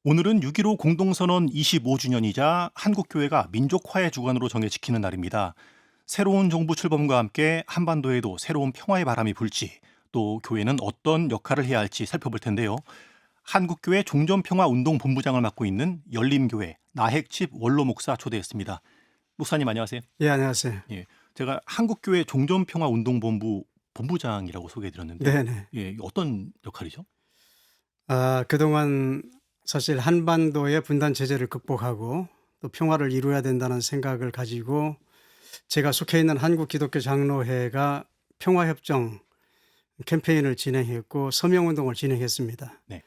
오늘은 6.15 공동선언 25주년이자 한국교회가 민족화의 주관으로 정해 지키는 날입니다. 새로운 정부 출범과 함께 한반도에도 새로운 평화의 바람이 불지, 또 교회는 어떤 역할을 해야 할지 살펴볼 텐데요. 한국교회 종전평화운동본부장을 맡고 있는 열림교회 나핵집 원로 목사 초대했습니다. 목사님 안녕하세요. 예, 안녕하세요. 예, 제가 한국교회 종전평화운동본부 본부장이라고 소개해드렸는데, 네네. 예, 어떤 역할이죠? 그동안 사실 한반도의 분단 체제를 극복하고 또 평화를 이루어야 된다는 생각을 가지고 제가 속해 있는 한국기독교 장로회가 평화협정 캠페인을 진행했고 서명운동을 진행했습니다. 네,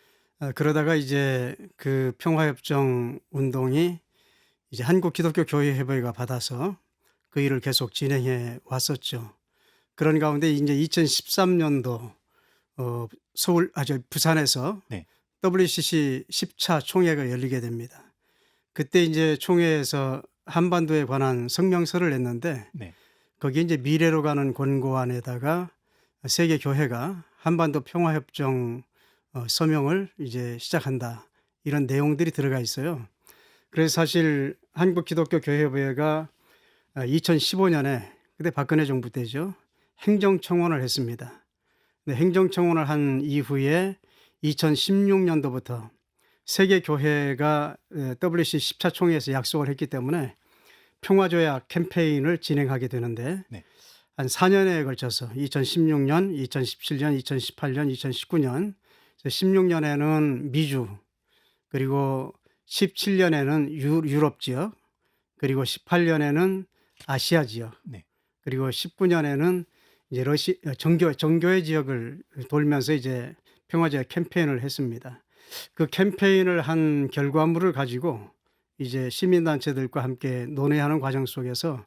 그러다가 이제 그 평화협정 운동이 이제 한국기독교교회협의회가 받아서 그 일을 계속 진행해 왔었죠. 그런 가운데 이제 2013년도 부산에서 네, WCC 10차 총회가 열리게 됩니다. 그때 이제 총회에서 한반도에 관한 성명서를 냈는데 네, 거기에 이제 미래로 가는 권고안에다가 세계 교회가 한반도 평화협정 서명을 이제 시작한다. 이런 내용들이 들어가 있어요. 그래서 사실 한국기독교교회회가 2015년에 그때 박근혜 정부 때죠. 행정청원을 했습니다. 네, 행정청원을 한 이후에 2016년도부터 세계 교회가 WC 10차 총회에서 약속을 했기 때문에 평화조약 캠페인을 진행하게 되는데 네, 한 4년에 걸쳐서 2016년, 2017년, 2018년, 2019년 16년에는 미주 그리고 17년에는 유럽 지역 그리고 18년에는 아시아 지역 네. 그리고 19년에는 이제 정교회 지역을 돌면서 이제 평화제약 캠페인을 했습니다. 그 캠페인을 한 결과물을 가지고 이제 시민단체들과 함께 논의하는 과정 속에서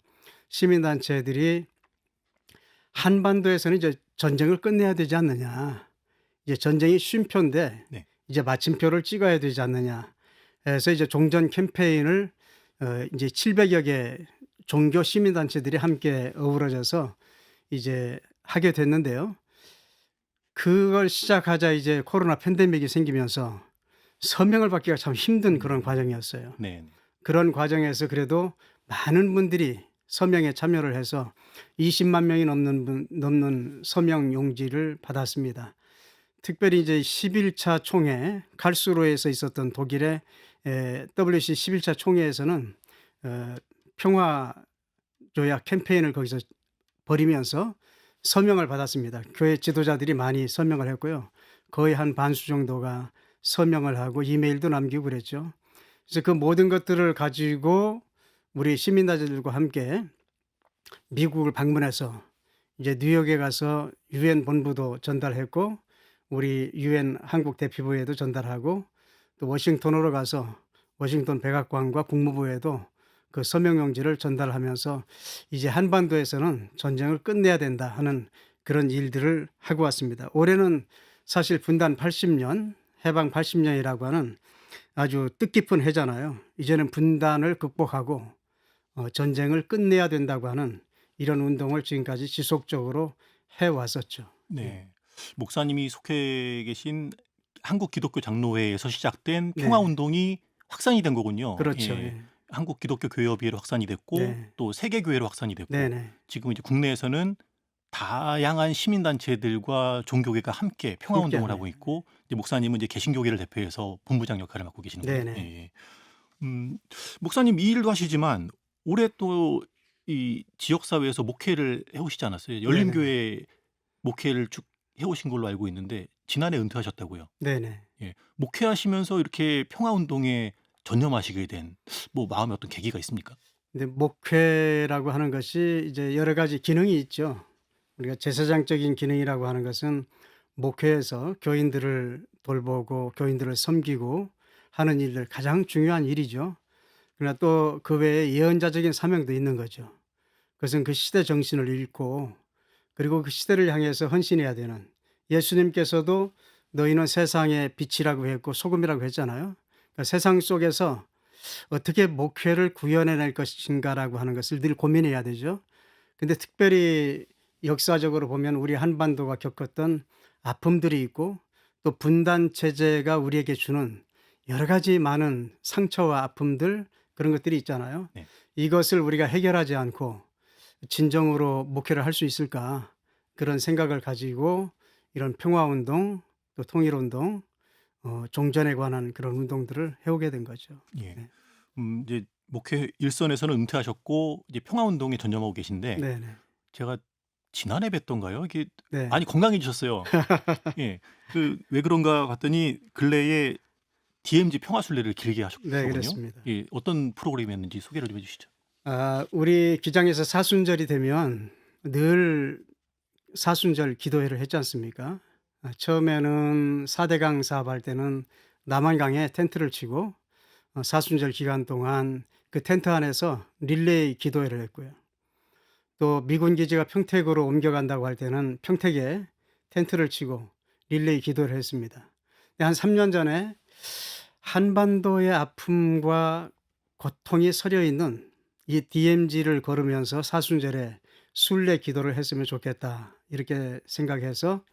시민단체들이 한반도에서는 이제 전쟁을 끝내야 되지 않느냐. 이제 전쟁이 쉼표인데 네. 이제 마침표를 찍어야 되지 않느냐. 해서 이제 종전 캠페인을 이제 700여 개 종교 시민단체들이 함께 어우러져서 이제 하게 됐는데요. 그걸 시작하자 이제 코로나 팬데믹이 생기면서 서명을 받기가 참 힘든 그런 음. 과정이었어요. 네네. 그런 과정에서 그래도 많은 분들이 서명에 참여를 해서 20만 명이 넘는 서명 용지를 받았습니다. 특별히 이제 11차 총회 karlsruhe에서 있었던 독일의 WC 11차 총회에서는 어 평화 조약 캠페인을 거기서 벌이면서 서명을 받았습니다. 교회 지도자들이 많이 서명을 했고요. 거의 한 반수 정도가 서명을 하고 이메일도 남기고 그랬죠. 그래서 그 모든 것들을 가지고 우리 시민단체들과 함께 미국을 방문해서 이제 뉴욕에 가서 유엔 본부도 전달했고 우리 유엔 한국 대피부에도 전달하고 또 워싱턴으로 가서 워싱턴 백악관과 국무부에도 그 서명 용지를 전달하면서 이제 한반도에서는 전쟁을 끝내야 된다 하는 그런 일들을 하고 왔습니다. 올해는 사실 분단 80년, 해방 80년이라고 하는 아주 뜻깊은 해잖아요. 이제는 분단을 극복하고 전쟁을 끝내야 된다고 하는 이런 운동을 지금까지 지속적으로 해 왔었죠. 예. 네. 목사님이 속해 계신 한국 기독교 장로회에서 시작된 평화 네. 운동이 확산이 된 거군요. 그렇죠. 예. 예. 한국 기독교 교회협의회로 확산이 됐고 네. 또 세계 교회로 확산이 됐고 네네. 지금 이제 국내에서는 다양한 시민 단체들과 종교계가 함께 평화 운동을 함께하네. 하고 있고 이제 목사님은 이제 개신교회를 대표해서 본부장 역할을 맡고 계시는군요. 네네. 예. 음 목사님 이 일도 하시지만 올해 또 이 지역 사회에서 목회를 해 오시지 않았어요? 네네. 열림교회 목회를 쭉 해 오신 걸로 알고 있는데 지난해 은퇴하셨다고요. 네네. 예. 목회하시면서 이렇게 평화 운동에 전념하시게 된 뭐 마음의 어떤 계기가 있습니까? 근데 목회라고 하는 것이 이제 여러 가지 기능이 있죠. 우리가 제사장적인 기능이라고 하는 것은 목회에서 교인들을 돌보고 교인들을 섬기고 하는 일들 가장 중요한 일이죠. 그러나 또 그 외에 예언자적인 사명도 있는 거죠. 그것은 그 시대 정신을 읽고 그리고 그 시대를 향해서 헌신해야 되는 예수님께서도 너희는 세상의 빛이라고 했고 소금이라고 했잖아요. 그러니까 세상 속에서 어떻게 목회를 구현해낼 것인가라고 하는 것을 늘 고민해야 되죠. 근데 특별히 역사적으로 보면 우리 한반도가 겪었던 아픔들이 있고 또 분단 체제가 우리에게 주는 여러 가지 많은 상처와 아픔들 그런 것들이 있잖아요. 네. 이것을 우리가 해결하지 않고 진정으로 목회를 할 수 있을까? 그런 생각을 가지고 이런 평화운동 또 통일운동 종전에 관한 그런 운동들을 해오게 된 거죠. 예. 네. 이제 목회 일선에서는 은퇴하셨고 이제 평화운동에 전념하고 계신데 네네. 제가 지난해 뵀던가요? 이게 네. 많이 건강해지셨어요. 예. 왜 그런가 봤더니 근래에 DMZ 평화순례를 길게 네, 하셨더군요. 그렇습니다. 예. 어떤 프로그램이었는지 소개를 좀 해 주시죠. 우리 기장에서 사순절이 되면 늘 사순절 기도회를 했지 않습니까? 처음에는 4대강 사업할 때는 남한강에 텐트를 치고 사순절 기간 동안 그 텐트 안에서 릴레이 기도회를 했고요. 또 미군 기지가 평택으로 옮겨간다고 할 때는 평택에 텐트를 치고 릴레이 기도를 했습니다. 한 3년 전에 한반도의 아픔과 고통이 서려 있는 이 DMZ를 걸으면서 사순절에 순례 기도를 했으면 좋겠다. 이렇게 생각해서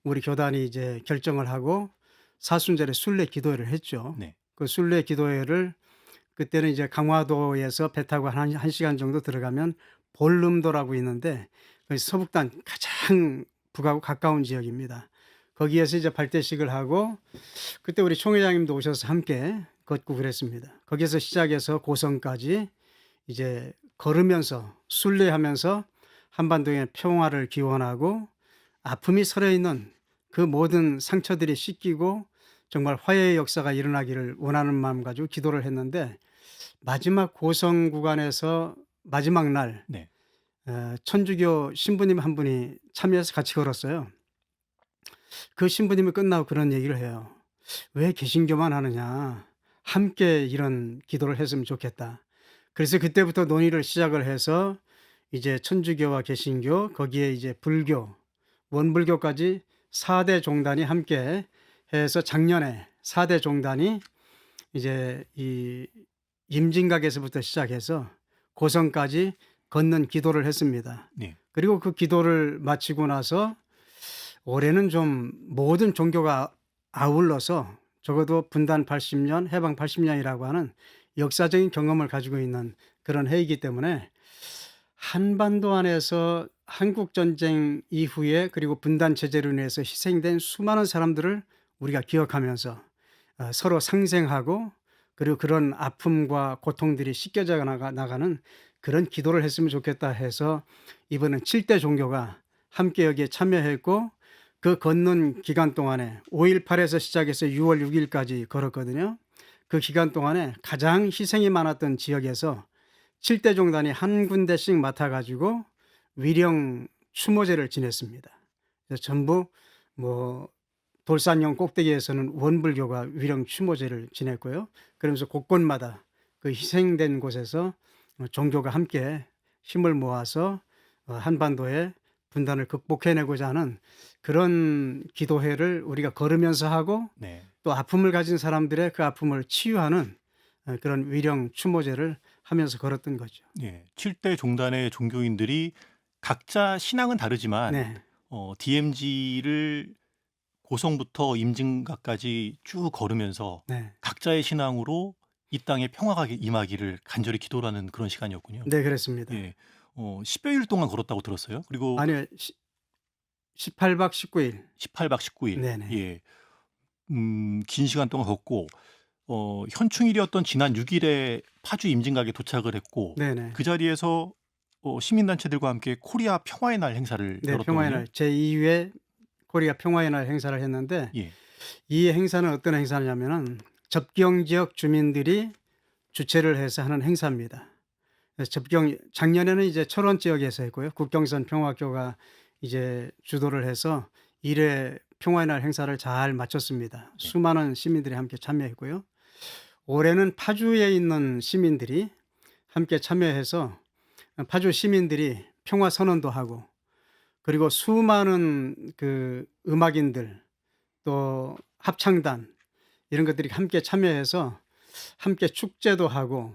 우리 교단이 이제 결정을 하고 사순절에 순례 기도회를 했죠. 네. 그 순례 기도회를 그때는 이제 강화도에서 배 타고 한 시간 정도 들어가면 볼름도라고 있는데 그 서북단 가장 북하고 가까운 지역입니다. 거기에서 이제 발대식을 하고 그때 우리 총회장님도 오셔서 함께 걷고 그랬습니다. 거기에서 시작해서 고성까지 이제 걸으면서 순례하면서 한반도의 평화를 기원하고 아픔이 서려 있는 그 모든 상처들이 씻기고 정말 화해의 역사가 일어나기를 원하는 마음 가지고 기도를 했는데 마지막 고성 구간에서 마지막 날 네. 천주교 신부님 한 분이 참여해서 같이 걸었어요. 그 신부님이 끝나고 그런 얘기를 해요. "왜 개신교만 하느냐. 함께 이런 기도를 했으면 좋겠다." 그래서 그때부터 논의를 시작을 해서 이제 천주교와 개신교 거기에 이제 불교, 원불교까지 4대 종단이 함께 해서 작년에 4대 종단이 이제 이 임진각에서부터 시작해서 고성까지 걷는 기도를 했습니다. 네. 그리고 그 기도를 마치고 나서 올해는 좀 모든 종교가 아울러서 적어도 분단 80년, 해방 80년이라고 하는 역사적인 경험을 가지고 있는 그런 해이기 때문에 한반도 안에서 한국 전쟁 이후에 그리고 분단 체제로 인해서 희생된 수많은 사람들을 우리가 기억하면서 서로 상생하고 그리고 그런 아픔과 고통들이 씻겨져 나가는 그런 기도를 했으면 좋겠다 해서 이번엔 7대 종교가 함께 여기에 참여했고 그 걷는 기간 동안에 5.18에서 시작해서 6월 6일까지 걸었거든요. 그 기간 동안에 가장 희생이 많았던 지역에서 7대 종단이 한 군데씩 맡아가지고 위령 추모제를 지냈습니다. 그래서 전부 뭐 돌산령 꼭대기에서는 원불교가 위령 추모제를 지냈고요. 그러면서 곳곳마다 그 희생된 곳에서 종교가 함께 힘을 모아서 한반도의 분단을 극복해내고자 하는 그런 기도회를 우리가 걸으면서 하고 네. 또 아픔을 가진 사람들의 그 아픔을 치유하는 그런 위령 추모제를 하면서 걸었던 거죠. 예. 7대 종단의 종교인들이 각자 신앙은 다르지만 네. DMZ를 고성부터 임진각까지 쭉 걸으면서 네. 각자의 신앙으로 이 땅에 평화가 임하기를 간절히 기도하는 그런 시간이었군요. 네, 그렇습니다. 예. 10여 일 동안 걸었다고 들었어요. 그리고 아니요. 18박 19일. 18박 19일. 네네. 예. 긴 시간 동안 걷고 현충일이었던 지난 6일에 파주 임진각에 도착을 했고 네네. 그 자리에서 시민단체들과 함께 코리아 평화의 날 행사를 네, 평화의 열었더군요. 날 제2회 코리아 평화의 날 행사를 했는데 예. 이 행사는 어떤 행사냐면은 접경 지역 주민들이 주최를 해서 하는 행사입니다. 그래서 작년에는 이제 철원 지역에서 했고요. 국경선 평화교가 이제 주도를 해서 1회 평화의 날 행사를 잘 마쳤습니다. 네. 수많은 시민들이 함께 참여했고요. 올해는 파주에 있는 시민들이 함께 참여해서 파주 시민들이 평화 선언도 하고 그리고 수많은 그 음악인들 또 합창단 이런 것들이 함께 참여해서 함께 축제도 하고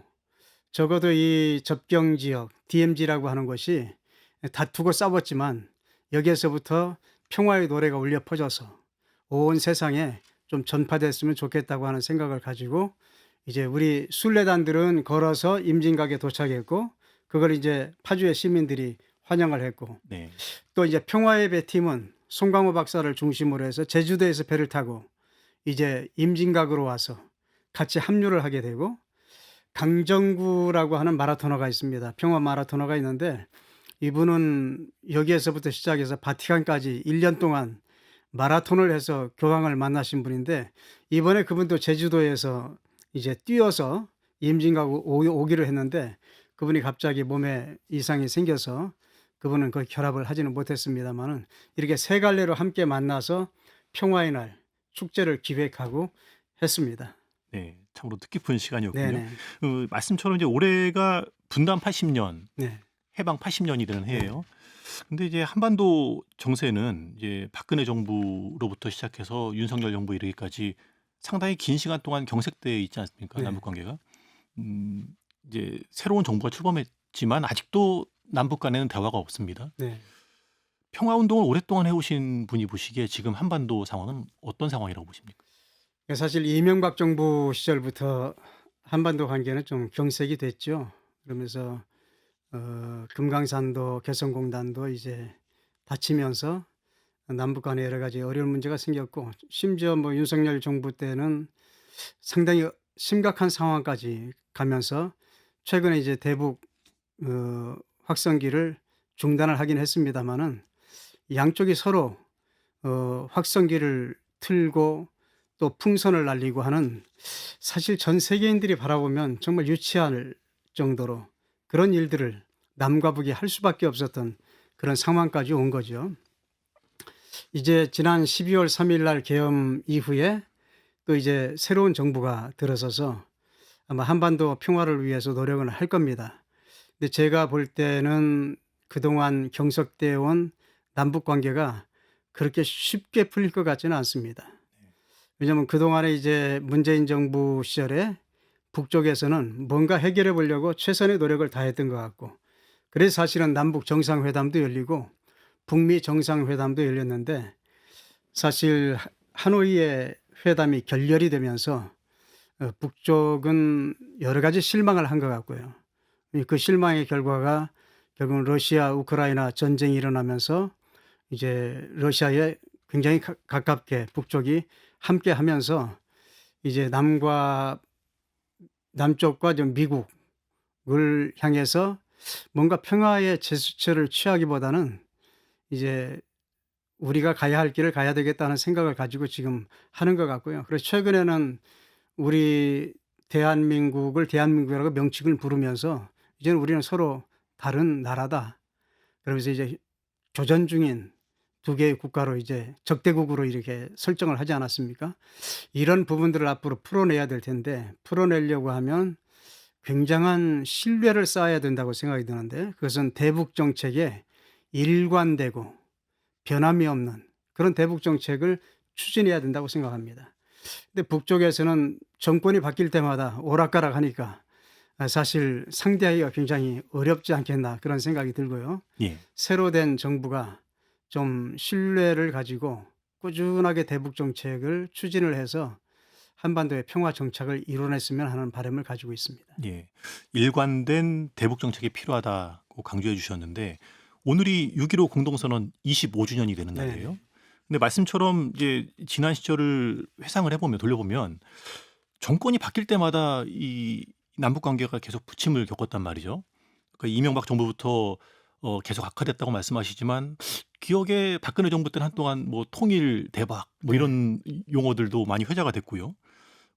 적어도 이 접경 지역 DMZ라고 하는 것이 다투고 싸웠지만 여기에서부터 평화의 노래가 울려 퍼져서 온 세상에 좀 전파됐으면 좋겠다고 하는 생각을 가지고 이제 우리 순례단들은 걸어서 임진각에 도착했고 그걸 이제 파주의 시민들이 환영을 했고 네. 또 이제 평화의 배 팀은 송강호 박사를 중심으로 해서 제주도에서 배를 타고 이제 임진각으로 와서 같이 합류를 하게 되고 강정구라고 하는 마라토너가 있습니다. 평화 마라토너가 있는데 이분은 여기에서부터 시작해서 바티칸까지 1년 동안 마라톤을 해서 교황을 만나신 분인데 이번에 그분도 제주도에서 이제 뛰어서 임진각 오기로 했는데 그분이 갑자기 몸에 이상이 생겨서 그분은 그 결합을 하지는 못했습니다마는 이렇게 세 갈래로 함께 만나서 평화의 날 축제를 기획하고 했습니다. 네. 참으로 뜻깊은 시간이었군요. 네네. 말씀처럼 이제 올해가 분단 80년, 네. 해방 80년이 되는 네. 해예요. 근데 이제 한반도 정세는 이제 박근혜 정부로부터 시작해서 윤석열 정부 이르기까지 상당히 긴 시간 동안 경색돼 있지 않습니까? 네. 남북 관계가. 음 이제 새로운 정부가 출범했지만 아직도 남북 간에는 대화가 없습니다. 네. 평화 운동을 오랫동안 해 오신 분이 보시기에 지금 한반도 상황은 어떤 상황이라고 보십니까? 사실 이명박 정부 시절부터 한반도 관계는 좀 경색이 됐죠. 그러면서 금강산도 개성공단도 이제 닫히면서 남북 간에 여러 가지 어려운 문제가 생겼고 심지어 뭐 윤석열 정부 때는 상당히 심각한 상황까지 가면서 최근에 이제 대북 확성기를 중단을 하긴 했습니다마는 양쪽이 서로 확성기를 틀고 또 풍선을 날리고 하는 사실 전 세계인들이 바라보면 정말 유치할 정도로 그런 일들을 남과 북이 할 수밖에 없었던 그런 상황까지 온 거죠. 이제 지난 12월 3일 날 계엄 이후에 또 이제 새로운 정부가 들어서서 아마 한반도 평화를 위해서 노력을 할 겁니다. 근데 제가 볼 때는 그동안 경색되어 온 남북 관계가 그렇게 쉽게 풀릴 것 같지는 않습니다. 왜냐하면 그동안에 이제 문재인 정부 시절에 북쪽에서는 뭔가 해결해 보려고 최선의 노력을 다했던 것 같고 그래서 사실은 남북 정상회담도 열리고 북미 정상회담도 열렸는데 사실 하노이의 회담이 결렬이 되면서 북쪽은 여러 가지 실망을 한 것 같고요. 그 실망의 결과가 결국은 러시아 우크라이나 전쟁이 일어나면서 이제 러시아에 굉장히 가깝게 북쪽이 함께 하면서 이제 남쪽과 좀 미국을 향해서 뭔가 평화의 제스처를 취하기보다는 이제 우리가 가야 할 길을 가야 되겠다는 생각을 가지고 지금 하는 것 같고요. 그래서 최근에는 우리 대한민국을 대한민국이라고 명칭을 부르면서 이제는 우리는 서로 다른 나라다. 그러면서 이제 교전 중인 두 개의 국가로 이제 적대국으로 이렇게 설정을 하지 않았습니까? 이런 부분들을 앞으로 풀어내야 될 텐데 풀어내려고 하면 굉장한 신뢰를 쌓아야 된다고 생각이 드는데 그것은 대북 정책에 일관되고 변함이 없는 그런 대북 정책을 추진해야 된다고 생각합니다. 근데 북쪽에서는 정권이 바뀔 때마다 오락가락하니까 사실 상대하기가 굉장히 어렵지 않겠나 그런 생각이 들고요. 예. 새로 된 정부가 좀 신뢰를 가지고 꾸준하게 대북 정책을 추진을 해서 한반도의 평화 정착을 이뤄냈으면 하는 바람을 가지고 있습니다. 예. 일관된 대북 정책이 필요하다고 강조해 주셨는데 오늘이 6.15 공동선언 25주년이 되는 네. 날이에요. 근데 말씀처럼 이제 지난 시절을 회상을 해보면 돌려보면 정권이 바뀔 때마다 이 남북 관계가 계속 부침을 겪었단 말이죠. 그러니까 이명박 정부부터 계속 악화됐다고 말씀하시지만 기억에 박근혜 정부 때는 한동안 뭐 통일 대박 뭐 네. 이런 용어들도 많이 회자가 됐고요.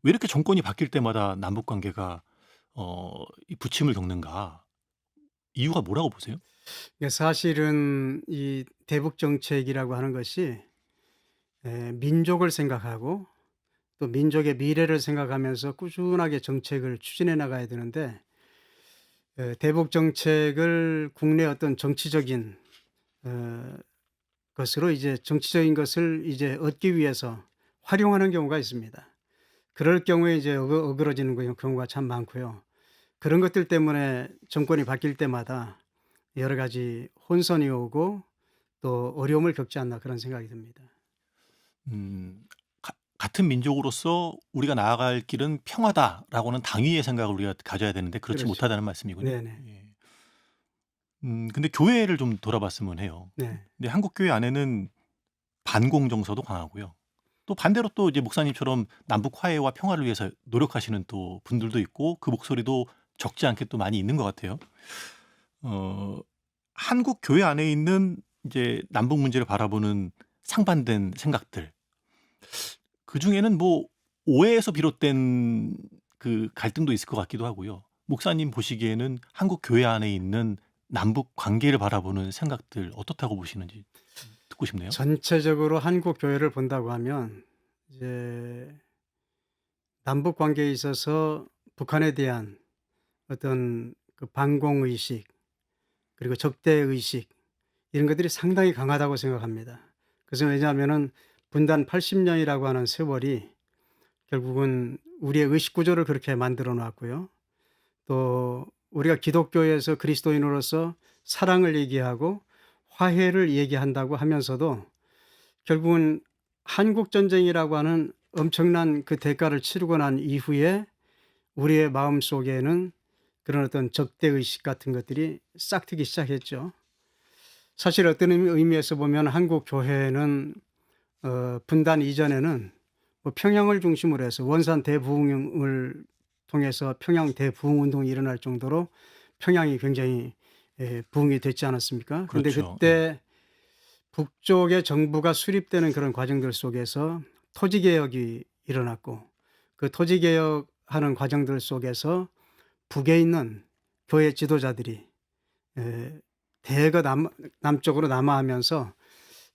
왜 이렇게 정권이 바뀔 때마다 남북 관계가 이 부침을 겪는가? 이유가 뭐라고 보세요? 이게 사실은 이 대북 정책이라고 하는 것이 민족을 생각하고 또 민족의 미래를 생각하면서 꾸준하게 정책을 추진해 나가야 되는데 대북 정책을 국내 어떤 정치적인 어 것으로 이제 정치적인 것을 이제 얻기 위해서 활용하는 경우가 있습니다. 그럴 경우에 이제 어그러지는 경우가 참 많고요. 그런 것들 때문에 정권이 바뀔 때마다 여러 가지 혼선이 오고 또 어려움을 겪지 않나 그런 생각이 듭니다. 음. 같은 민족으로서 우리가 나아갈 길은 평화다라고는 당위의 생각을 우리가 가져야 되는데 그렇지 그렇죠. 못하다는 말씀이군요. 네네. 예. 근데 교회를 좀 돌아봤으면 해요. 네. 근데 한국 교회 안에는 반공 정서도 강하고요. 또 반대로 또 이제 목사님처럼 남북 화해와 평화를 위해서 노력하시는 또 분들도 있고 그 목소리도 적지 않게 또 많이 있는 것 같아요. 어 한국 교회 안에 있는 이제 남북 문제를 바라보는 상반된 생각들. 그중에는 뭐 오해에서 비롯된 그 갈등도 있을 것 같기도 하고요. 목사님 보시기에는 한국 교회 안에 있는 남북 관계를 바라보는 생각들 어떻다고 보시는지 듣고 싶네요. 전체적으로 한국 교회를 본다고 하면 이제 남북 관계에 있어서 북한에 대한 어떤 그 반공 의식 그리고 적대 의식 이런 것들이 상당히 강하다고 생각합니다. 그래서 왜냐하면은 분단 80 년이라고 하는 세월이 결국은 우리의 의식 구조를 그렇게 만들어 놨고요. 또 우리가 기독교에서 그리스도인으로서 사랑을 얘기하고 화해를 얘기한다고 하면서도 결국은 한국 전쟁이라고 하는 엄청난 그 대가를 치르고 난 이후에 우리의 마음속에는 그런 어떤 적대 의식 같은 것들이 싹트기 시작했죠. 사실 어떤 의미에서 보면 한국 교회는 분단 이전에는 뭐 평양을 중심으로 해서 원산 대부흥을 통해서 평양 대부흥 운동이 일어날 정도로 평양이 굉장히 부흥이 됐지 않았습니까? 근데 그렇죠. 예. 그때 북쪽의 정부가 수립되는 그런 과정들 속에서 토지 개혁이 일어났고 그 토지 개혁하는 과정들 속에서 북에 있는 교회 지도자들이 에, 대거 남쪽으로 남하하면서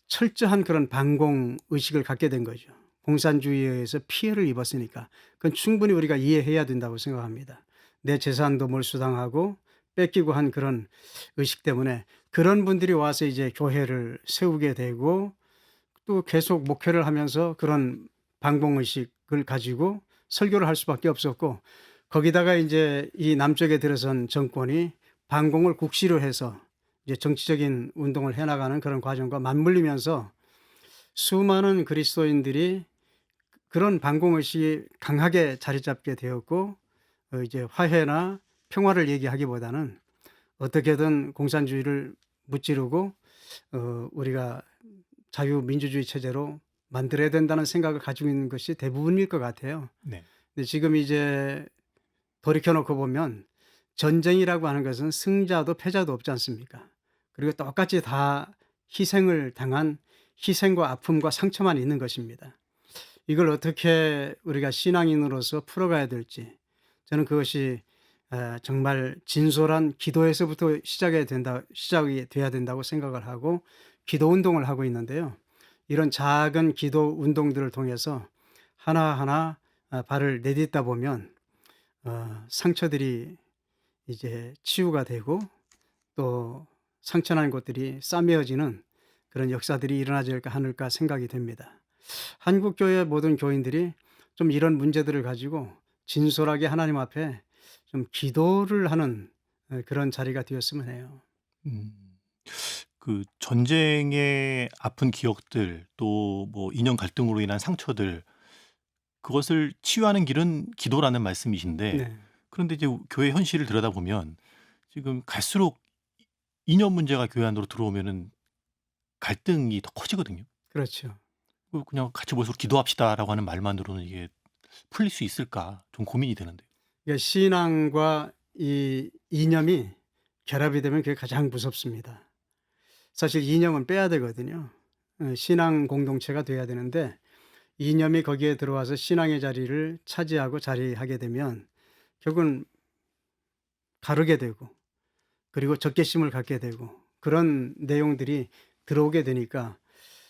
철저한 그런 반공 의식을 갖게 된 거죠. 공산주의에 의해서 피해를 입었으니까. 그건 충분히 우리가 이해해야 된다고 생각합니다. 내 재산도 몰수당하고 뺏기고 한 그런 의식 때문에 그런 분들이 와서 이제 교회를 세우게 되고 또 계속 목회를 하면서 그런 반공 의식을 가지고 설교를 할 수밖에 없었고 거기다가 이제 이 남쪽에 들어선 정권이 반공을 국시로 해서 이제 정치적인 운동을 해 나가는 그런 과정과 맞물리면서 수많은 그리스도인들이 그런 반공 의식이 강하게 자리 잡게 되었고 이제 화해나 평화를 얘기하기보다는 어떻게든 공산주의를 무찌르고 우리가 자유민주주의 체제로 만들어야 된다는 생각을 가지고 있는 것이 대부분일 것 같아요. 네. 근데 지금 이제 돌이켜 놓고 보면 전쟁이라고 하는 것은 승자도 패자도 없지 않습니까? 그리고 똑같이 다 희생을 당한 희생과 아픔과 상처만 있는 것입니다. 이걸 어떻게 우리가 신앙인으로서 풀어가야 될지 저는 그것이 정말 진솔한 기도에서부터 시작이 돼야 된다고 생각을 하고 기도 운동을 하고 있는데요. 이런 작은 기도 운동들을 통해서 하나하나 발을 내딛다 보면 상처들이 이제 치유가 되고 또 상처난 곳들이 싸매어지는 그런 역사들이 일어나지 않을까 생각이 됩니다. 한국 교회 모든 교인들이 좀 이런 문제들을 가지고 진솔하게 하나님 앞에 좀 기도를 하는 그런 자리가 되었으면 해요. 음. 그 전쟁의 아픈 기억들 또 뭐 인연 갈등으로 인한 상처들 그것을 치유하는 길은 기도라는 말씀이신데 네. 그런데 이제 교회 현실을 들여다보면 지금 갈수록 이념 문제가 교회 안으로 들어오면은 갈등이 더 커지거든요. 그렇죠. 그냥 "같이 모여서 기도합시다."라고 하는 말만으로는 이게 풀릴 수 있을까 좀 고민이 되는데요. 그러니까 신앙과 이 이념이 결합이 되면 그게 가장 무섭습니다. 사실 이념은 빼야 되거든요. 신앙 공동체가 돼야 되는데 이념이 거기에 들어와서 신앙의 자리를 차지하고 자리하게 되면 결국은 가르게 되고 그리고 적개심을 갖게 되고 그런 내용들이 들어오게 되니까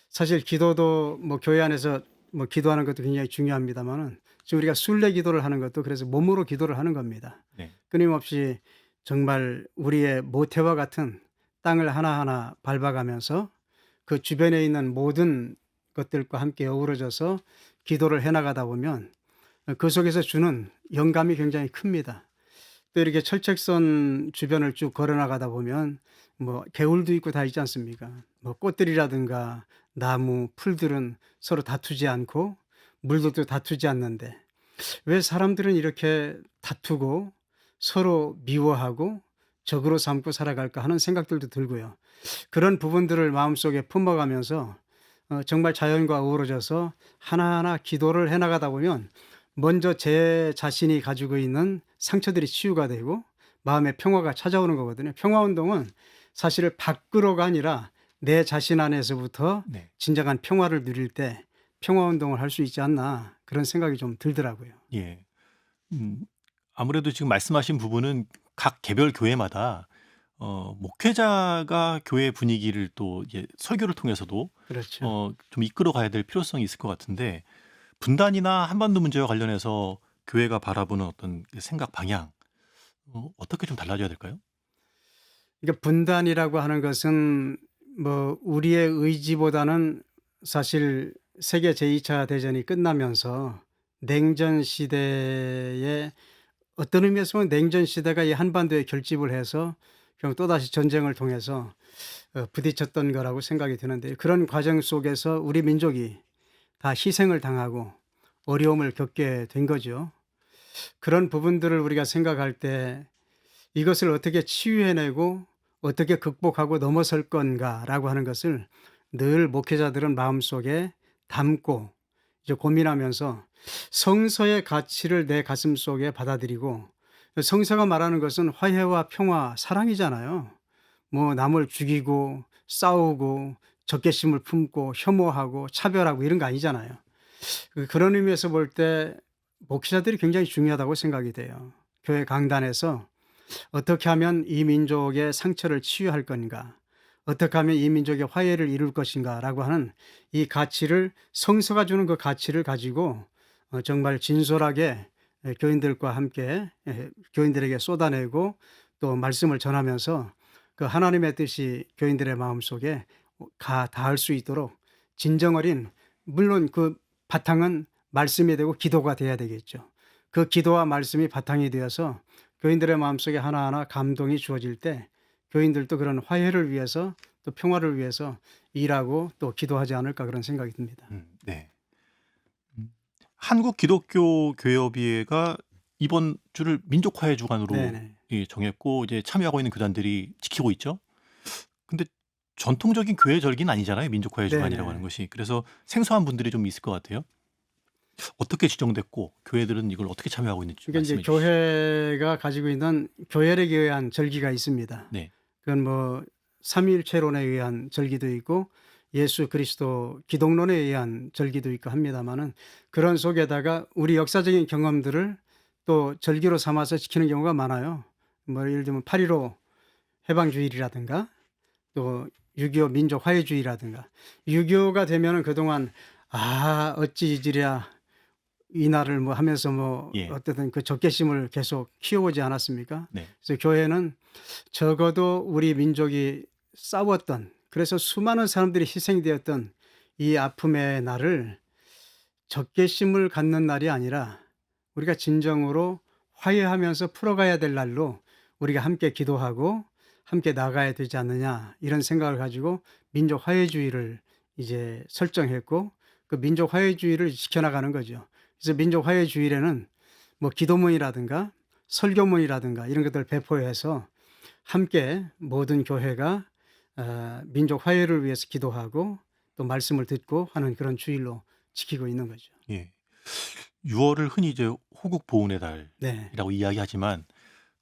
사실 기도도 뭐 교회 안에서 뭐 기도하는 것도 굉장히 중요합니다마는 지금 우리가 순례 기도를 하는 것도 그래서 몸으로 기도를 하는 겁니다. 네. 끊임없이 정말 우리의 모태와 같은 땅을 하나하나 밟아가면서 그 주변에 있는 모든 것들과 함께 어우러져서 기도를 해 나가다 보면 그 속에서 주는 영감이 굉장히 큽니다. 또 이렇게 철책선 주변을 쭉 걸어 나가다 보면 뭐 개울도 있고 다 있지 않습니까? 뭐 꽃들이라든가 나무, 풀들은 서로 다투지 않고 물도 다투지 않는데 왜 사람들은 이렇게 다투고 서로 미워하고 적으로 삼고 살아갈까 하는 생각들도 들고요. 그런 부분들을 마음속에 품어가면서 정말 자연과 어우러져서 하나하나 기도를 해 나가다 보면 먼저 제 자신이 가지고 있는 상처들이 치유가 되고 마음의 평화가 찾아오는 거거든요. 평화 운동은 사실 밖으로가 아니라 내 자신 안에서부터 네. 진정한 평화를 누릴 때 평화 운동을 할 수 있지 않나 그런 생각이 좀 들더라고요. 예. 음 아무래도 지금 말씀하신 부분은 각 개별 교회마다 목회자가 교회 분위기를 또 이제 설교를 통해서도 그렇죠. 좀 이끌어 가야 될 필요성이 있을 것 같은데 분단이나 한반도 문제와 관련해서 교회가 바라보는 어떤 그 생각 방향 어떻게 좀 달라져야 될까요? 그러니까 분단이라고 하는 것은 뭐 우리의 의지보다는 사실 세계 제2차 대전이 끝나면서 냉전 시대에 어떤 의미에서 보면 냉전 시대가 이 한반도에 결집을 해서 결국 또다시 전쟁을 통해서 부딪혔던 거라고 생각이 드는데 그런 과정 속에서 우리 민족이 다 희생을 당하고 어려움을 겪게 된 거죠. 그런 부분들을 우리가 생각할 때 이것을 어떻게 치유해내고 어떻게 극복하고 넘어설 건가라고 하는 것을 늘 목회자들은 마음속에 담고 이제 고민하면서 성서의 가치를 내 가슴속에 받아들이고 성서가 말하는 것은 화해와 평화, 사랑이잖아요. 뭐 남을 죽이고 싸우고 적개심을 품고 혐오하고 차별하고 이런 거 아니잖아요. 그런 의미에서 볼 때 목회자들이 굉장히 중요하다고 생각이 돼요. 교회 강단에서 어떻게 하면 이 민족의 상처를 치유할 건가? 어떻게 하면 이 민족의 화해를 이룰 것인가라고 하는 이 가치를 성서가 주는 그 가치를 가지고 정말 진솔하게 교인들과 함께 교인들에게 쏟아내고 또 말씀을 전하면서 그 하나님의 뜻이 교인들의 마음속에 닿을 수 있도록 진정 어린 물론 그 바탕은 말씀이 되고 기도가 돼야 되겠죠. 그 기도와 말씀이 바탕이 되어서 교인들의 마음속에 하나하나 감동이 주어질 때 교인들도 그런 화해를 위해서 또 평화를 위해서 일하고 또 기도하지 않을까 그런 생각이 듭니다. 네. 음. 한국 기독교 교회협의회가 이번 주를 민족 화해 주간으로 네네. 정했고 이제 참여하고 있는 교단들이 지키고 있죠. 근데 전통적인 교회 절기는 아니잖아요, 민족 화해 주간이라고 하는 네네. 것이. 그래서 생소한 분들이 좀 있을 것 같아요. 어떻게 지정됐고 교회들은 이걸 어떻게 참여하고 있는지 좀 그러니까 이제 말씀해 주시죠. 교회가 가지고 있는 교회력에 의한 절기가 있습니다. 네. 그건 뭐 삼위일체론에 의한 절기도 있고 예수 그리스도 기독론에 의한 절기도 있고 합니다마는 그런 속에다가 우리 역사적인 경험들을 또 절기로 삼아서 지키는 경우가 많아요. 뭐 예를 들면 8.15 해방주일이라든가 또 6.25 민족 화해주의라든가 6.25가 되면은 그동안 어찌 이지랴 이날을 뭐 하면서 뭐 예. 어쨌든 그 적개심을 계속 키워오지 않았습니까? 네. 그래서 교회는 적어도 우리 민족이 싸웠던 그래서 수많은 사람들이 희생되었던 이 아픔의 날을 적개심을 갖는 날이 아니라 우리가 진정으로 화해하면서 풀어가야 될 날로 우리가 함께 기도하고 함께 나가야 되지 않느냐 이런 생각을 가지고 민족 화해주의를 이제 설정했고 그 민족 화해주의를 지켜나가는 거죠. 그래서 민족 화해주일에는 뭐 기도문이라든가 설교문이라든가 이런 것들을 배포해서 함께 모든 교회가 민족 화해를 위해서 기도하고 또 말씀을 듣고 하는 그런 주일로 지키고 있는 거죠. 예. 6 월을 흔히 이제 호국 보훈의 네. 달이라고 이야기하지만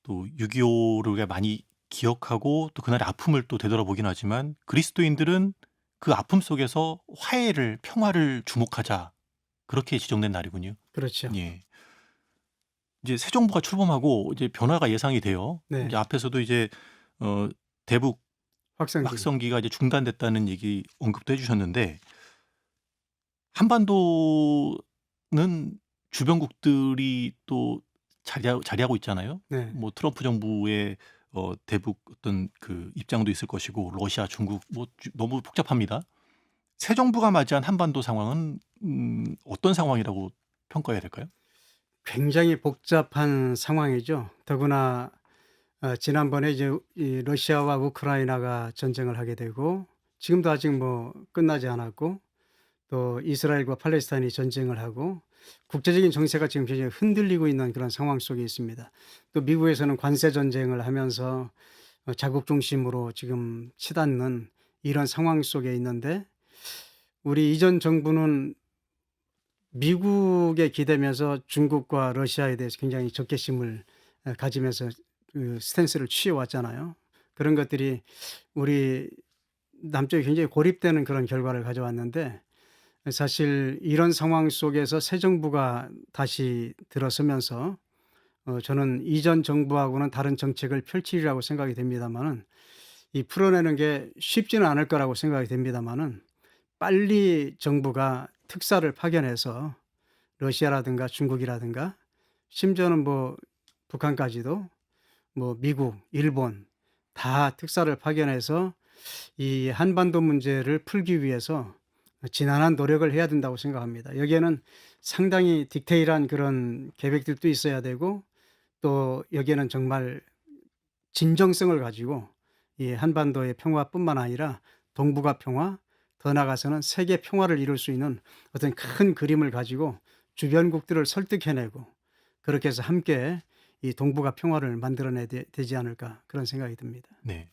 또 6.25를 우리가 많이 기억하고 또 그날의 아픔을 또 되돌아보긴 하지만 그리스도인들은 그 아픔 속에서 화해를 평화를 주목하자 그렇게 지정된 날이군요. 그렇죠. 예. 이제 새 정부가 출범하고 이제 변화가 예상이 돼요. 이제 네. 앞에서도 이제 어 대북 확성기. 확성기가 이제 중단됐다는 얘기 언급도 해 주셨는데 한반도는 주변국들이 또 자리하고 있잖아요. 네. 뭐 트럼프 정부의 대북 어떤 그 입장도 있을 것이고 러시아, 중국 뭐 너무 복잡합니다. 새 정부가 맞이한 한반도 상황은 어떤 상황이라고 평가해야 될까요? 굉장히 복잡한 상황이죠. 더구나 지난번에 이제 이 러시아와 우크라이나가 전쟁을 하게 되고 지금도 아직 뭐 끝나지 않았고 또 이스라엘과 팔레스타인이 전쟁을 하고 국제적인 정세가 지금 굉장히 흔들리고 있는 그런 상황 속에 있습니다. 또 미국에서는 관세 전쟁을 하면서 자국 중심으로 지금 치닫는 이런 상황 속에 있는데 우리 이전 정부는 미국에 기대면서 중국과 러시아에 대해서 굉장히 적개심을 가지면서 그 스탠스를 취해 왔잖아요. 그런 것들이 우리 남쪽이 굉장히 고립되는 그런 결과를 가져왔는데 사실 이런 상황 속에서 새 정부가 다시 들어서면서 저는 이전 정부하고는 다른 정책을 펼치리라고 생각이 됩니다마는 이 풀어내는 게 쉽지는 않을 거라고 생각이 됩니다마는 빨리 정부가 특사를 파견해서 러시아라든가 중국이라든가 심지어는 뭐 북한까지도 뭐 미국, 일본 다 특사를 파견해서 이 한반도 문제를 풀기 위해서 지난한 노력을 해야 된다고 생각합니다. 여기에는 상당히 디테일한 그런 계획들도 있어야 되고 또 여기에는 정말 진정성을 가지고 이 한반도의 평화뿐만 아니라 동북아 평화, 더 나아가서는 세계 평화를 이룰 수 있는 어떤 큰 그림을 가지고 주변국들을 설득해내고 그렇게 해서 함께 이 동북아 평화를 만들어내야 되지 않을까 그런 생각이 듭니다. 네.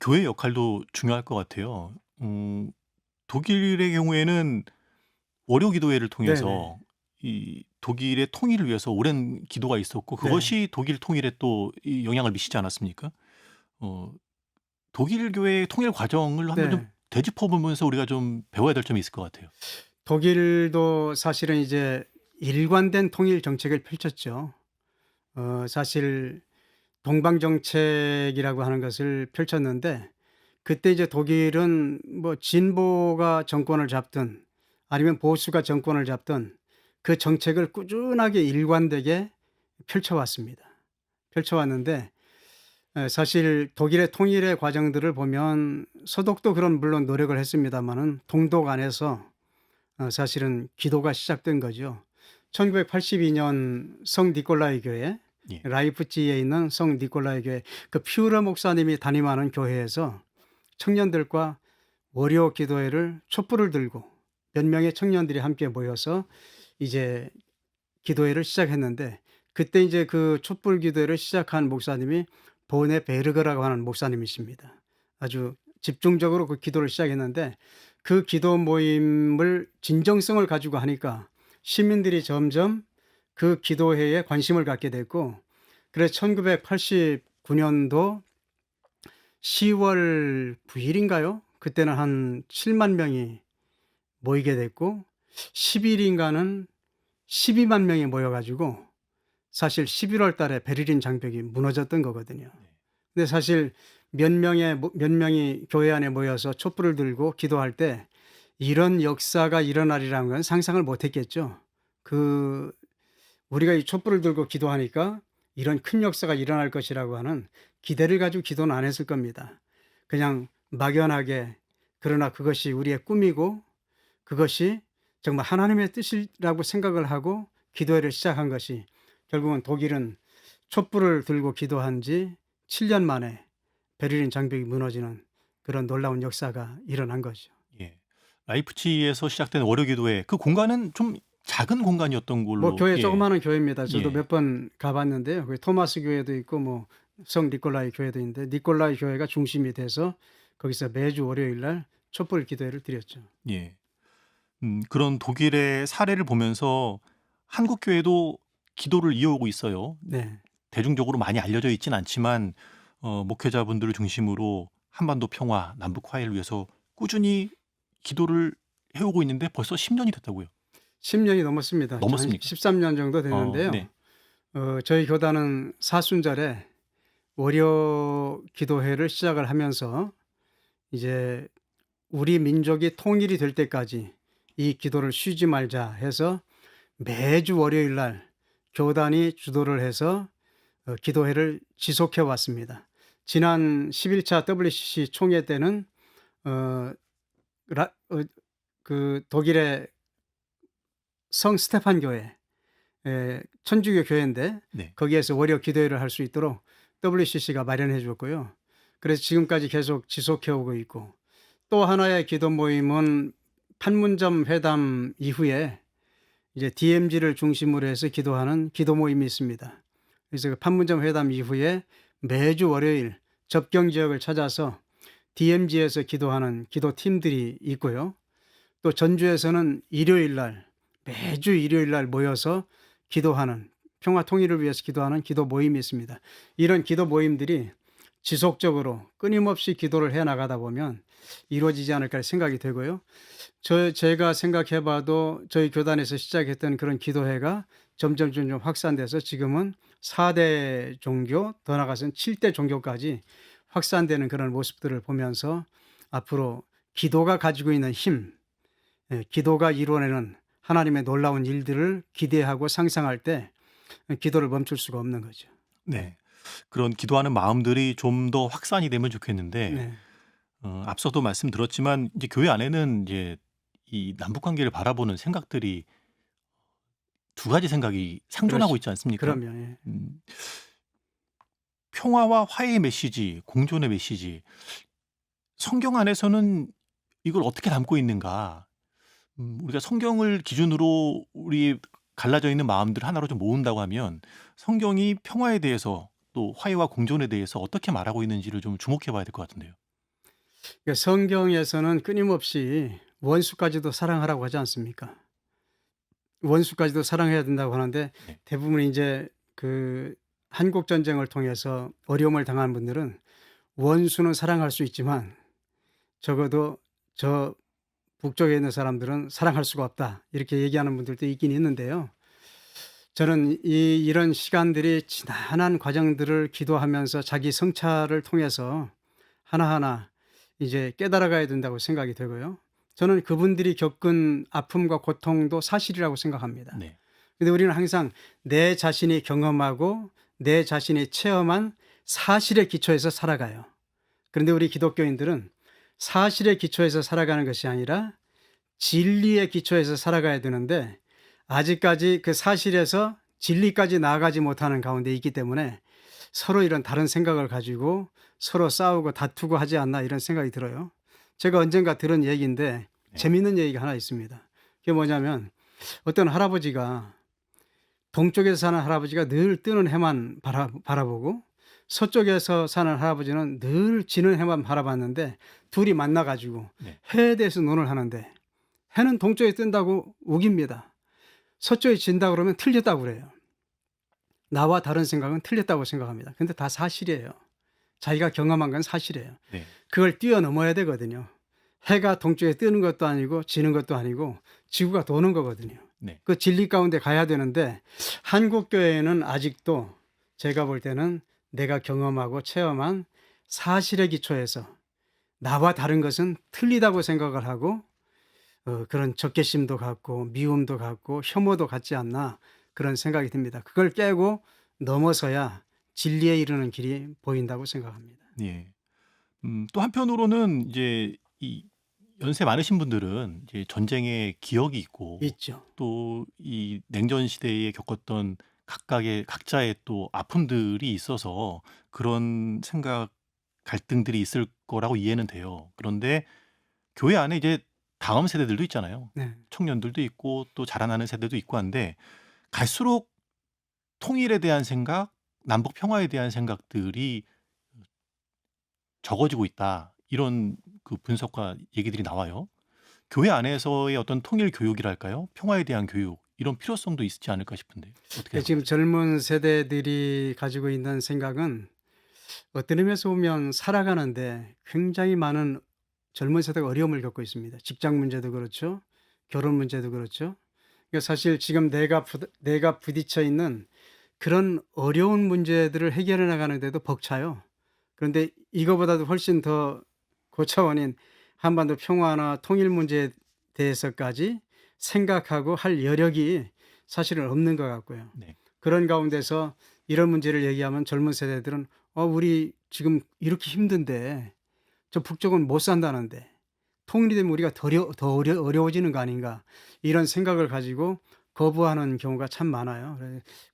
교회 역할도 중요할 것 같아요. 독일의 경우에는 월요 기도회를 네네. 통해서 이 독일의 통일을 위해서 오랜 기도가 있었고 네. 그것이 독일 통일에 또 이 영향을 미치지 않았습니까? 어 독일 교회의 통일 과정을 한번 좀 네. 되짚어 보면서 우리가 좀 배워야 될 점이 있을 것 같아요. 독일도 사실은 이제 일관된 통일 정책을 펼쳤죠. 사실 동방 정책이라고 하는 것을 펼쳤는데 그때 이제 독일은 뭐 진보가 정권을 잡든 아니면 보수가 정권을 잡든 그 정책을 꾸준하게 일관되게 펼쳐왔습니다. 펼쳐왔는데 사실 독일의 통일의 과정들을 보면 서독도 그런 물론 노력을 했습니다마는 동독 안에서 사실은 기도가 시작된 거죠. 1982년 성 니콜라이 교회, 예. 라이프치히에 있는 성 니콜라이 교회, 그 퓨러 목사님이 담임하는 교회에서 청년들과 월요 기도회를 촛불을 들고 몇 명의 청년들이 함께 모여서 이제 기도회를 시작했는데 그때 이제 그 촛불 기도회를 시작한 목사님이 보네 베르그라고 하는 목사님이십니다. 아주 집중적으로 그 기도를 시작했는데 그 기도 모임을 진정성을 가지고 하니까 시민들이 점점 그 기도회에 관심을 갖게 됐고 그래서 1989년도 10월 9일인가요? 그때는 한 7만 명이 모이게 됐고 10 일인가는 12만 명이 모여 가지고 사실 11월 달에 베를린 장벽이 무너졌던 거거든요. 네. 근데 사실 몇 명이 교회 안에 모여서 촛불을 들고 기도할 때 이런 역사가 일어나리라는 건 상상을 못 했겠죠. 그 우리가 이 촛불을 들고 기도하니까 이런 큰 역사가 일어날 것이라고 하는 기대를 가지고 기도는 안 했을 겁니다. 그냥 막연하게 그러나 그것이 우리의 꿈이고 그것이 정말 하나님의 뜻이라고 생각을 하고 기도회를 시작한 것이 결국은 독일은 촛불을 들고 기도한 지 7년 만에 베를린 장벽이 무너지는 그런 놀라운 역사가 일어난 거죠. 예. 라이프치히에서 시작된 월요 기도회 그 공간은 좀 작은 공간이었던 뭐 걸로 교회 예. 조그마한 교회입니다. 저도 예. 몇 번 가 봤는데요. 거기 토마스 교회도 있고 뭐 성 니콜라이 교회도 있는데 니콜라이 교회가 중심이 돼서 거기서 매주 월요일 날 촛불 기도회를 드렸죠. 예. 그런 독일의 사례를 보면서 한국 교회도 기도를 이어오고 있어요. 네. 대중적으로 많이 알려져 있진 않지만 목회자분들을 중심으로 한반도 평화, 남북 화해를 위해서 꾸준히 기도를 해오고 있는데 벌써 10년이 됐다고요. 10 년이 넘었습니다. 한 넘었습니까? 13년 정도 됐는데요. 네. 저희 교단은 사순절에 월요 기도회를 시작을 하면서 이제 우리 민족이 통일이 될 때까지 이 기도를 쉬지 말자 해서 매주 월요일 날 교단이 주도를 해서 기도회를 지속해 왔습니다. 지난 11차 WCC 총회 때는 어, 라, 어, 그 독일의 성 스테판 교회, 천주교 교회인데 네. 거기에서 월요 기도회를 할 수 있도록 WCC가 마련해 줬고요. 그래서 지금까지 계속 지속해 오고 있고 또 하나의 기도 모임은 판문점 회담 이후에 이제 DMZ를 중심으로 해서 기도하는 기도 모임이 있습니다. 그래서 그 판문점 회담 이후에 매주 월요일 접경 지역을 찾아서 DMZ에서 기도하는 기도팀들이 있고요. 또 전주에서는 일요일 날, 매주 일요일 날 모여서 기도하는, 평화 통일을 위해서 기도하는 기도 모임이 있습니다. 이런 기도 모임들이 지속적으로 끊임없이 기도를 해 나가다 보면 이루어지지 않을까 생각이 되고요. 제가 생각해 봐도 저희 교단에서 시작했던 그런 기도회가 점점 확산돼서 지금은 4대 종교, 더 나아가서는 7대 종교까지 확산되는 그런 모습들을 보면서 앞으로 기도가 가지고 있는 힘, 기도가 이루어내는 하나님의 놀라운 일들을 기대하고 상상할 때 기도를 멈출 수가 없는 거죠. 네. 그런 기도하는 마음들이 좀 더 확산이 되면 좋겠는데 네. 앞서도 말씀드렸지만 이제 교회 안에는 이제 이 남북 관계를 바라보는 생각들이 두 가지 생각이 상존하고 그렇죠. 있지 않습니까? 그럼요. 예. 음 평화와 화해의 메시지, 공존의 메시지. 성경 안에서는 이걸 어떻게 담고 있는가? 우리가 성경을 기준으로 우리 갈라져 있는 마음들을 하나로 좀 모은다고 하면 성경이 평화에 대해서 또 화해와 공존에 대해서 어떻게 말하고 있는지를 좀 주목해 봐야 될 것 같은데요. 그러니까 성경에서는 끊임없이 원수까지도 사랑하라고 하지 않습니까? 원수까지도 사랑해야 된다고 하는데 네. 대부분 이제 그 한국 전쟁을 통해서 어려움을 당한 분들은 원수는 사랑할 수 있지만 적어도 저 북쪽에 있는 사람들은 사랑할 수가 없다. 이렇게 얘기하는 분들도 있긴 있는데요. 저는 이런 시간들이 지난한 과정들을 기도하면서 자기 성찰을 통해서 하나하나 이제 깨달아 가야 된다고 생각이 되고요. 저는 그분들이 겪은 아픔과 고통도 사실이라고 생각합니다. 네. 근데 우리는 항상 내 자신이 경험하고 내 자신이 체험한 사실에 기초해서 살아가요. 그런데 우리 기독교인들은 사실에 기초해서 살아가는 것이 아니라 진리에 기초해서 살아가야 되는데 아직까지 그 사실에서 진리까지 나아가지 못하는 가운데 있기 때문에 서로 이런 다른 생각을 가지고 서로 싸우고 다투고 하지 않나 이런 생각이 들어요. 제가 언젠가 들은 얘기인데 네. 재밌는 얘기가 하나 있습니다. 그게 뭐냐면 어떤 할아버지가 동쪽에서 사는 할아버지가 늘 뜨는 해만 바라보고 서쪽에서 사는 할아버지는 늘 지는 해만 바라봤는데 둘이 만나 가지고 네. 해에 대해서 논을 하는데 해는 동쪽에 뜬다고 우깁니다. 서쪽에 진다 그러면 틀렸다고 그래요. 나와 다른 생각은 틀렸다고 생각합니다. 근데 다 사실이에요. 자기가 경험한 건 사실이에요. 네. 그걸 뛰어넘어야 되거든요. 해가 동쪽에 뜨는 것도 아니고 지는 것도 아니고 지구가 도는 거거든요. 네. 그 진리 가운데 가야 되는데 한국 교회는 아직도 제가 볼 때는 내가 경험하고 체험한 사실에 기초해서 나와 다른 것은 틀리다고 생각을 하고 그런 적개심도 갖고 미움도 갖고 혐오도 갖지 않나 그런 생각이 듭니다. 그걸 깨고 넘어서야 진리에 이르는 길이 보인다고 생각합니다. 예. 또 한편으로는 이제 이 연세 많으신 분들은 이제 전쟁의 기억이 있고 있죠. 또 이 냉전 시대에 겪었던 각자의 또 아픔들이 있어서 그런 생각 갈등들이 있을 거라고 이해는 돼요. 그런데 교회 안에 이제 다음 세대들도 있잖아요. 네. 청년들도 있고 또 자라나는 세대도 있고 한데 갈수록 통일에 대한 생각, 남북 평화에 대한 생각들이 적어지고 있다. 이런 그 분석과 얘기들이 나와요. 교회 안에서의 어떤 통일 교육이랄까요? 평화에 대한 교육 이런 필요성도 있지 않을까 싶은데 어떻게 지금 생각하세요? 젊은 세대들이 가지고 있는 생각은 어떤 의미에서 보면 살아가는데 굉장히 많은 젊은 세대가 어려움을 겪고 있습니다. 직장 문제도 그렇죠. 결혼 문제도 그렇죠. 그러니까 사실 지금 내가 부딪혀 있는 그런 어려운 문제들을 해결해 나가는 데도 벅차요. 그런데 이거보다도 훨씬 더 고차원인 한반도 평화나 통일 문제에 대해서까지 생각하고 할 여력이 사실은 없는 것 같고요. 네. 그런 가운데서 이런 문제를 얘기하면 젊은 세대들은 우리 지금 이렇게 힘든데 저 북쪽은 못 산다는데 통일이 되면 우리가 더 어려워지는 거 아닌가 이런 생각을 가지고 거부하는 경우가 참 많아요.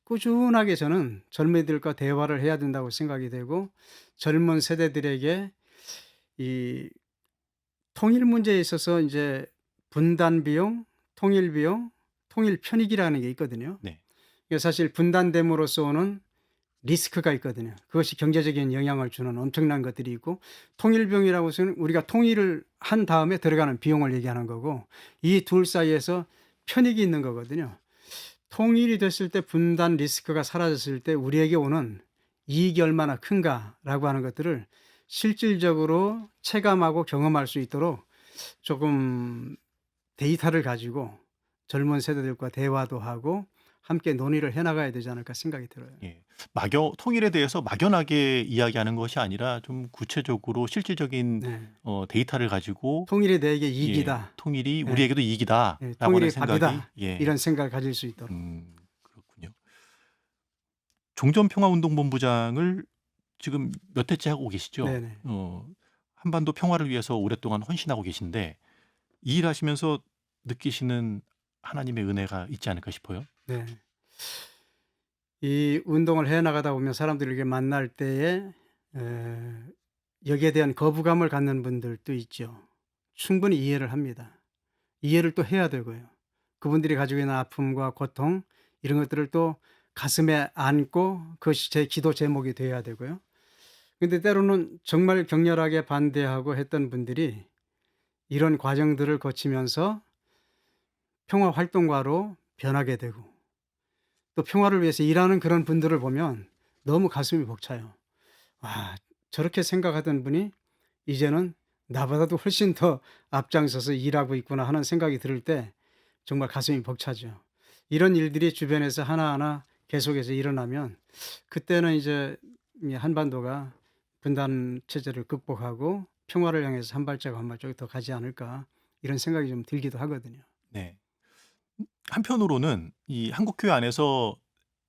꾸준하게 저는 젊은이들과 대화를 해야 된다고 생각이 되고 젊은 세대들에게 이 통일 문제에 있어서 이제 분단 비용, 통일 비용, 통일 편익이라는 게 있거든요. 네. 이게 사실 분단됨으로써 오는 리스크가 있거든요. 그것이 경제적인 영향을 주는 엄청난 것들이 있고, 통일 비용이라고 해서는 우리가 통일을 한 다음에 들어가는 비용을 얘기하는 거고, 이 둘 사이에서 편익이 있는 거거든요. 통일이 됐을 때 분단 리스크가 사라졌을 때 우리에게 오는 이익이 얼마나 큰가라고 하는 것들을 실질적으로 체감하고 경험할 수 있도록 조금 데이터를 가지고 젊은 세대들과 대화도 하고 함께 논의를 해 나가야 되지 않을까 생각이 들어요. 예. 통일에 대해서 막연하게 이야기하는 것이 아니라 좀 구체적으로 실질적인 네. 데이터를 가지고 통일이 내게 예, 이익이다. 통일이 예. 우리에게도 이익이다라고 예. 하는 통일이 생각이 답이다. 이런 생각을 가질 수 있도록. 그렇군요. 종전평화운동본부장을 지금 몇 해째 하고 계시죠? 네네. 한반도 평화를 위해서 오랫동안 헌신하고 계신데 이 일하시면서 느끼시는 하나님의 은혜가 있지 않을까 싶어요. 네. 이 운동을 해 나가다 보면 사람들을 이렇게 만날 때에 에 여기에 대한 거부감을 갖는 분들도 있죠. 충분히 이해를 합니다. 이해를 또 해야 되고요. 그분들이 가지고 있는 아픔과 고통 이런 것들을 또 가슴에 안고 그것이 제 기도 제목이 돼야 되고요. 근데 때로는 정말 격렬하게 반대하고 했던 분들이 이런 과정들을 거치면서 평화 활동가로 변하게 되고 또 평화를 위해서 일하는 그런 분들을 보면 너무 가슴이 벅차요. '와 저렇게 생각하던 분이 이제는 나보다도 훨씬 더 앞장서서 일하고 있구나.' 하는 생각이 들을 때 정말 가슴이 벅차죠. 이런 일들이 주변에서 하나하나 계속해서 일어나면 그때는 이제 이 한반도가 분단 체제를 극복하고 평화를 향해서 한 발자국 한 발자국 더 가지 않을까 이런 생각이 좀 들기도 하거든요. 네. 한편으로는 이 한국교회 안에서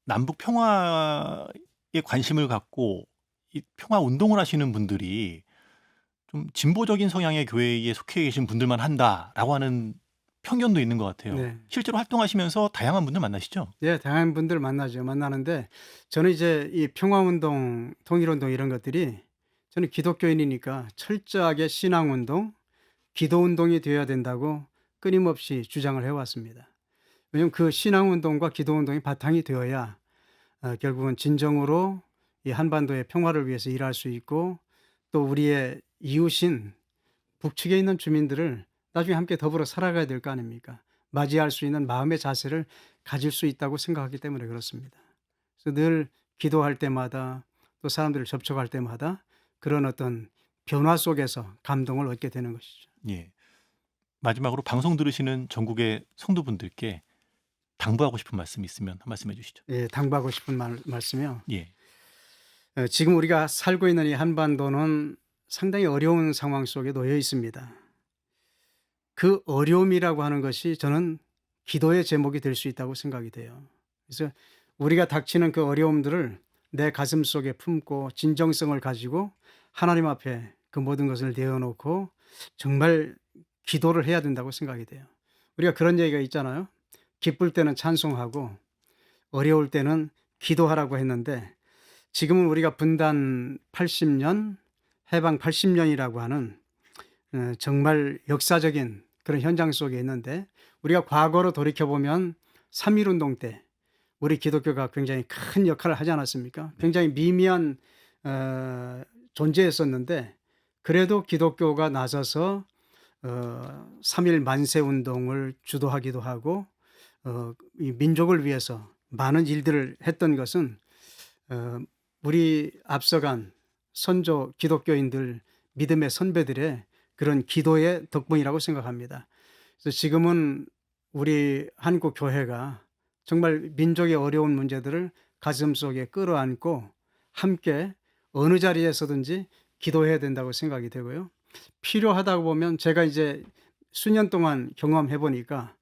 남북 평화에 관심을 갖고 이 평화 운동을 하시는 분들이 좀 진보적인 성향의 교회에 속해 계신 분들만 한다라고 하는 편견도 있는 것 같아요. 네. 실제로 활동하시면서 다양한 분들 만나시죠? 네. 다양한 분들 만나죠. 만나는데 저는 이제 이 평화운동, 통일운동 이런 것들이 저는 기독교인이니까 철저하게 신앙운동, 기도운동이 되어야 된다고 끊임없이 주장을 해 왔습니다. 왜냐하면 그 신앙운동과 기도운동이 바탕이 되어야 결국은 진정으로 이 한반도의 평화를 위해서 일할 수 있고 또 우리의 이웃인 북측에 있는 주민들을 나중에 함께 더불어 살아가야 될 거 아닙니까? 맞이할 수 있는 마음의 자세를 가질 수 있다고 생각하기 때문에 그렇습니다. 그래서 늘 기도할 때마다 또 사람들을 접촉할 때마다 그런 어떤 변화 속에서 감동을 얻게 되는 것이죠. 예. 마지막으로 방송 들으시는 전국의 성도분들께 당부하고 싶은 말씀 있으면 한 말씀 해 주시죠. 예, 당부하고 싶은 말씀이요. 예. 지금 우리가 살고 있는 이 한반도는 상당히 어려운 상황 속에 놓여 있습니다. 그 어려움이라고 하는 것이 저는 기도의 제목이 될 수 있다고 생각이 돼요. 그래서 우리가 닥치는 그 어려움들을 내 가슴 속에 품고 진정성을 가지고 하나님 앞에 그 모든 것을 내어놓고 정말 기도를 해야 된다고 생각이 돼요. 우리가 그런 얘기가 있잖아요. 기쁠 때는 찬송하고 어려울 때는 기도하라고 했는데 지금은 우리가 분단 80년, 해방 80년이라고 하는 정말 역사적인 그런 현장 속에 있는데 우리가 과거로 돌이켜 보면 3.1 운동 때 우리 기독교가 굉장히 큰 역할을 하지 않았습니까? 굉장히 미미한 존재였었는데 그래도 기독교가 나서서 3.1 만세 운동을 주도하기도 하고 이 민족을 위해서 많은 일들을 했던 것은 우리 앞서간 선조 기독교인들 믿음의 선배들의 그런 기도의 덕분이라고 생각합니다. 그래서 지금은 우리 한국 교회가 정말 민족의 어려운 문제들을 가슴속에 끌어안고 함께 어느 자리에서든지 기도해야 된다고 생각이 되고요. 필요하다고 보면 제가 이제 수년 동안 경험해 보니까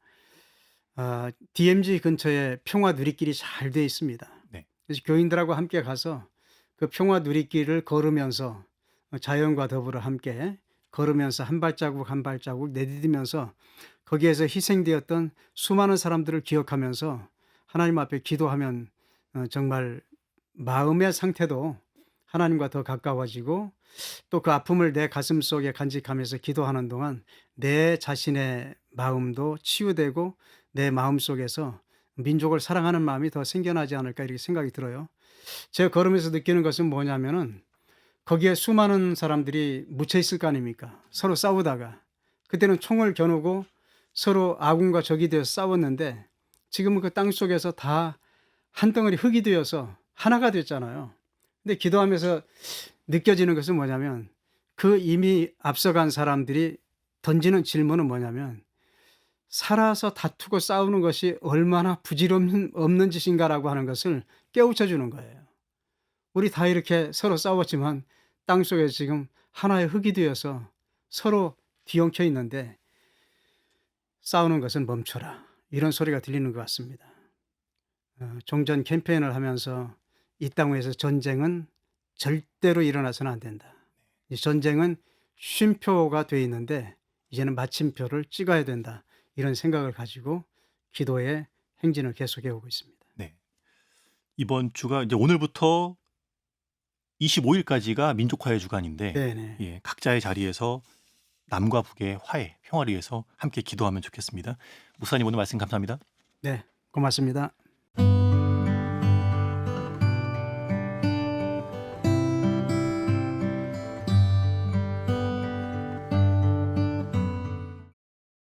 DMZ 근처에 평화 누리길이 잘 돼 있습니다. 네. 그래서 교인들하고 함께 가서 그 평화 누리길을 걸으면서 자연과 더불어 함께 걸으면서 한 발자국 한 발자국 내디디면서 거기에서 희생되었던 수많은 사람들을 기억하면서 하나님 앞에 기도하면 정말 마음의 상태도 하나님과 더 가까워지고 또 그 아픔을 내 가슴속에 간직하면서 기도하는 동안 내 자신의 마음도 치유되고 내 마음속에서 민족을 사랑하는 마음이 더 생겨나지 않을까 이렇게 생각이 들어요. 제가 걸으면서 느끼는 것은 뭐냐면은 거기에 수많은 사람들이 묻혀 있을 거 아닙니까? 서로 싸우다가. 그때는 총을 겨누고 서로 아군과 적이 되어 싸웠는데 지금은 그 땅속에서 다 한 덩어리 흙이 되어서 하나가 됐잖아요. 근데 기도하면서 느껴지는 것은 뭐냐면 그 이미 앞서간 사람들이 던지는 질문은 뭐냐면 살아서 다투고 싸우는 것이 얼마나 부질없는 없는 짓인가라고 하는 것을 깨우쳐 주는 거예요. 우리 다 이렇게 서로 싸웠지만 땅속에 지금 하나의 흙이 되어서 서로 뒤엉켜 있는데 싸우는 것은 멈춰라. 이런 소리가 들리는 것 같습니다. 종전 캠페인을 하면서 이 땅 위에서 전쟁은 절대로 일어나서는 안 된다. 이 전쟁은 쉼표가 돼 있는데 이제는 마침표를 찍어야 된다. 이런 생각을 가지고 기도의 행진을 계속해 오고 있습니다. 네. 이번 주가 이제 오늘부터 25일까지가 민족화의 주간인데 네네. 예, 각자의 자리에서 남과 북의 화해, 평화를 위해서 함께 기도하면 좋겠습니다. 목사님 오늘 말씀 감사합니다. 네, 고맙습니다.